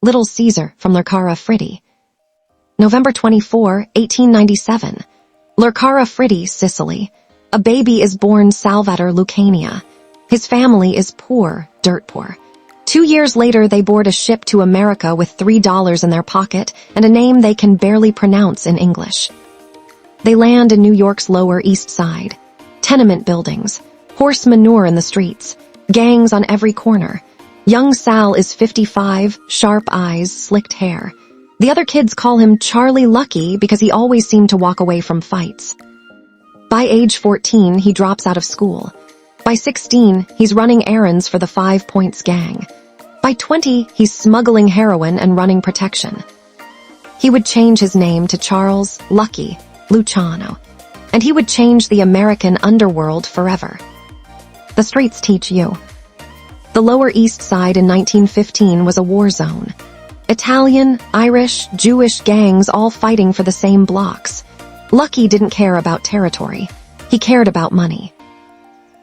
Little Caesar from Lercara Fritti. November 24, 1897. Lercara Fritti, Sicily. A baby is born Salvator Lucania. His family is poor, dirt poor. 2 years later, they board a ship to America with $3 in their pocket and a name they can barely pronounce in English. They land in New York's Lower East Side. Tenement buildings, horse manure in the streets, gangs on every corner. Young Sal is 55, sharp eyes, slicked hair. The other kids call him Charlie Lucky because he always seemed to walk away from fights. By age 14, he drops out of school. By 16, he's running errands for the 5 Points gang. By 20, he's smuggling heroin and running protection. He would change his name to Charles Lucky Luciano, and he would change the American underworld forever. The streets teach you. The Lower East Side in 1915 was a war zone. Italian, Irish, Jewish gangs all fighting for the same blocks. Lucky didn't care about territory. He cared about money.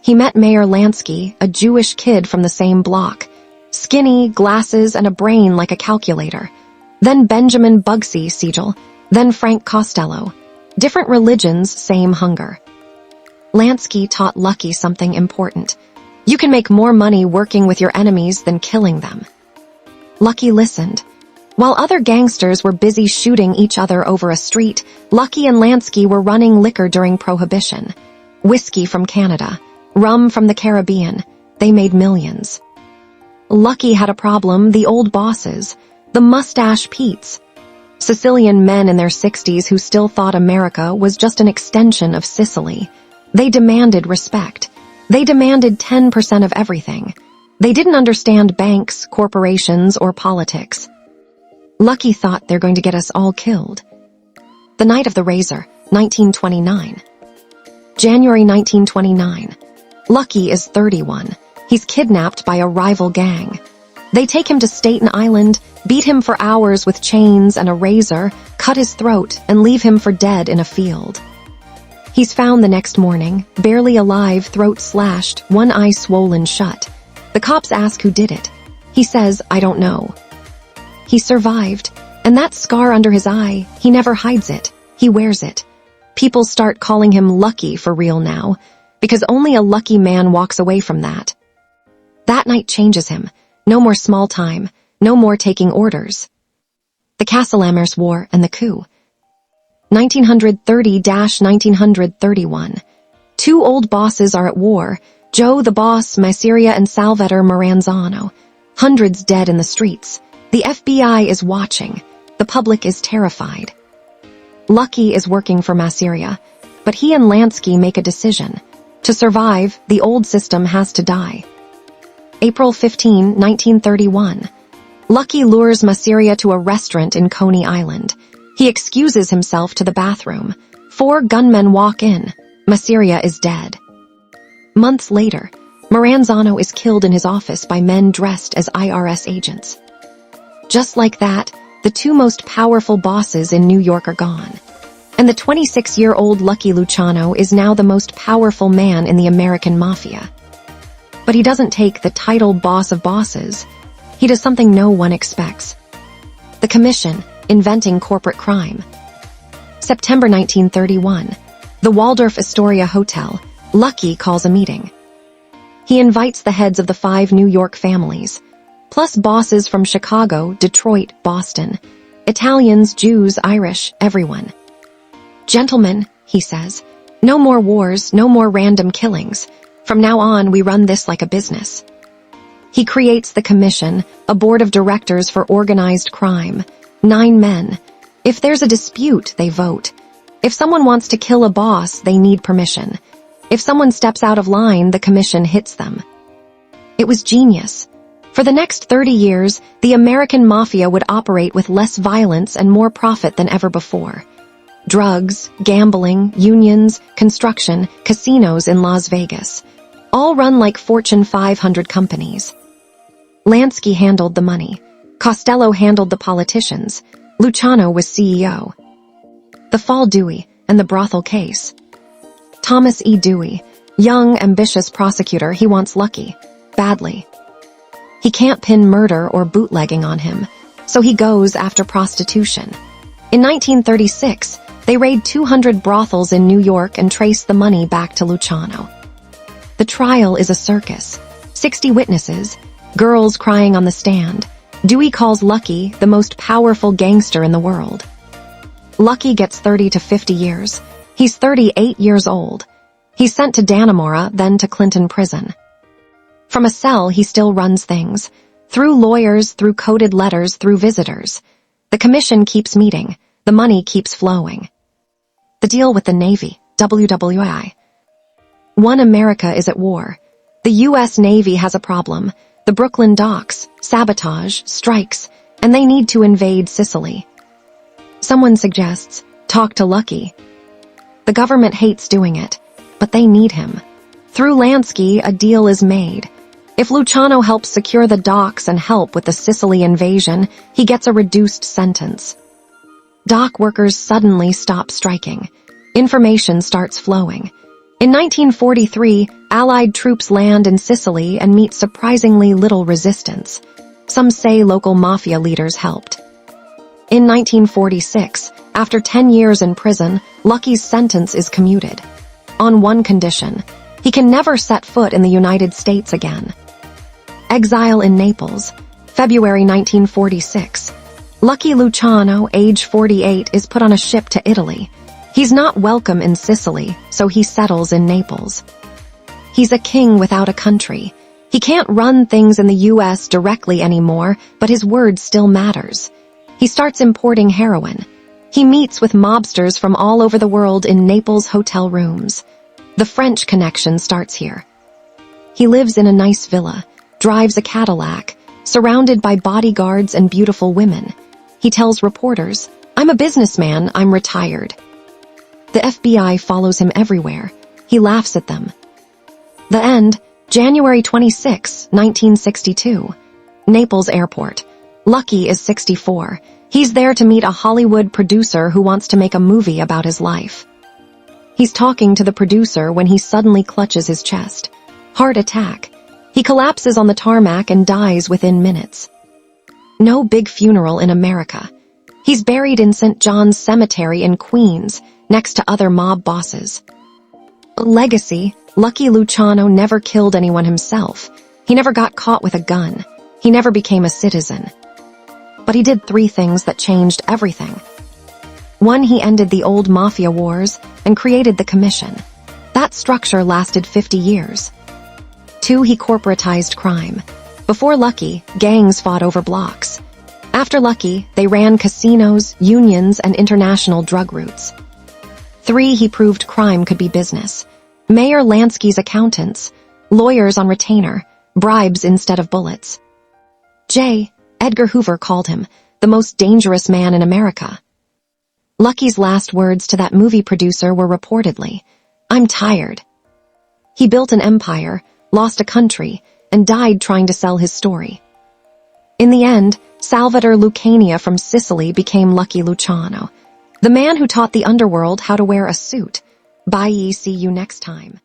He met Mayor Lansky, a Jewish kid from the same block. Skinny, glasses, and a brain like a calculator. Then Benjamin Bugsy Siegel, then Frank Costello. Different religions, same hunger. Lansky taught Lucky something important. You can make more money working with your enemies than killing them. Lucky listened. While other gangsters were busy shooting each other over a street, Lucky and Lansky were running liquor during Prohibition. Whiskey from Canada, rum from the Caribbean. They made millions. Lucky had a problem, the old bosses, the mustache Petes. Sicilian men in their 60s who still thought America was just an extension of Sicily. They demanded respect. They demanded 10% of everything. They didn't understand banks, corporations, or politics. Lucky thought they're going to get us all killed. The Night of the Razor, 1929. January 1929. Lucky is 31. He's kidnapped by a rival gang. They take him to Staten Island, beat him for hours with chains and a razor, cut his throat, and leave him for dead in a field. He's found the next morning, barely alive, throat slashed, one eye swollen shut. The cops ask who did it. He says, "I don't know." He survived, and that scar under his eye, he never hides it. He wears it. People start calling him Lucky for real now, because only a lucky man walks away from that. That night changes him. No more small time. No more taking orders. The Castellamers War and the coup. 1930-1931. Two old bosses are at war. Joe the boss, Miseria, and Salvatore Maranzano. Hundreds dead in the streets. The FBI is watching. The public is terrified. Lucky is working for Miseria, but he and Lansky make a decision. To survive, the old system has to die. April 15, 1931. Lucky lures Miseria to a restaurant in Coney Island. He excuses himself to the bathroom. 4 gunmen walk in. Miseria is dead. Months later, Maranzano is killed in his office by men dressed as IRS agents. Just like that, the 2 most powerful bosses in New York are gone. And the 26-year-old Lucky Luciano is now the most powerful man in the American mafia. But he doesn't take the title boss of bosses. He does something no one expects. The Commission, inventing corporate crime. September 1931. The Waldorf Astoria Hotel. Lucky calls a meeting. He invites the heads of the 5 New York families, plus bosses from Chicago, Detroit, Boston, Italians, Jews, Irish, everyone. "Gentlemen," he says, "no more wars, no more random killings. From now on, we run this like a business." He creates the Commission, a board of directors for organized crime. 9 men. If there's a dispute, they vote. If someone wants to kill a boss, they need permission. If someone steps out of line, the Commission hits them. It was genius. For the next 30 years, the American mafia would operate with less violence and more profit than ever before. Drugs, gambling, unions, construction, casinos in Las Vegas. All run like Fortune 500 companies. Lansky handled the money. Costello handled the politicians. Luciano was CEO. The Fall Dewey and the brothel case. Thomas E. Dewey, young, ambitious prosecutor, he wants Lucky. Badly. He can't pin murder or bootlegging on him. so he goes after prostitution. In 1936, they raid 200 brothels in New York and trace the money back to Luciano. The trial is a circus. 60 witnesses, girls crying on the stand. Dewey calls Lucky the most powerful gangster in the world. Lucky gets 30 to 50 years. He's 38 years old. He's sent to Dannemora, then to Clinton prison. From a cell, he still runs things. Through lawyers, through coded letters, through visitors. The commission keeps meeting. The money keeps flowing. The deal with the Navy, WWI. One America is at war. The U.S. Navy has a problem. The Brooklyn docks, sabotage, strikes, and they need to invade Sicily. Someone suggests, talk to Lucky. The government hates doing it, but they need him. Through Lansky, a deal is made. If Luciano helps secure the docks and help with the Sicily invasion, he gets a reduced sentence. Dock workers suddenly stop striking. Information starts flowing. In 1943, Allied troops land in Sicily and meet surprisingly little resistance. Some say local mafia leaders helped. In 1946, after 10 years in prison, Lucky's sentence is commuted. On one condition, he can never set foot in the United States again. Exile in Naples, February 1946. Lucky Luciano, age 48, is put on a ship to Italy. He's not welcome in Sicily, so he settles in Naples. He's a king without a country. He can't run things in the U.S. directly anymore, but his word still matters. He starts importing heroin. He meets with mobsters from all over the world in Naples hotel rooms. The French connection starts here. He lives in a nice villa, drives a Cadillac, surrounded by bodyguards and beautiful women. He tells reporters, "I'm a businessman, I'm retired." The FBI follows him everywhere. He laughs at them. The end, January 26, 1962. Naples Airport. Lucky is 64. He's there to meet a Hollywood producer who wants to make a movie about his life. He's talking to the producer when he suddenly clutches his chest. Heart attack. He collapses on the tarmac and dies within minutes. No big funeral in America. He's buried in St. John's Cemetery in Queens, next to other mob bosses. Legacy. Lucky Luciano never killed anyone himself. He never got caught with a gun. He never became a citizen. But he did 3 things that changed everything. 1, he ended the old mafia wars and created the commission. That structure lasted 50 years. 2, he corporatized crime. Before Lucky, gangs fought over blocks. After Lucky, they ran casinos, unions, and international drug routes. 3, he proved crime could be business. Mayor Lansky's accountants, lawyers on retainer, bribes instead of bullets. J. Edgar Hoover called him the most dangerous man in America. Lucky's last words to that movie producer were reportedly, "I'm tired." He built an empire, lost a country, and died trying to sell his story. In the end, Salvatore Lucania from Sicily became Lucky Luciano, the man who taught the underworld how to wear a suit. Bye, see you next time.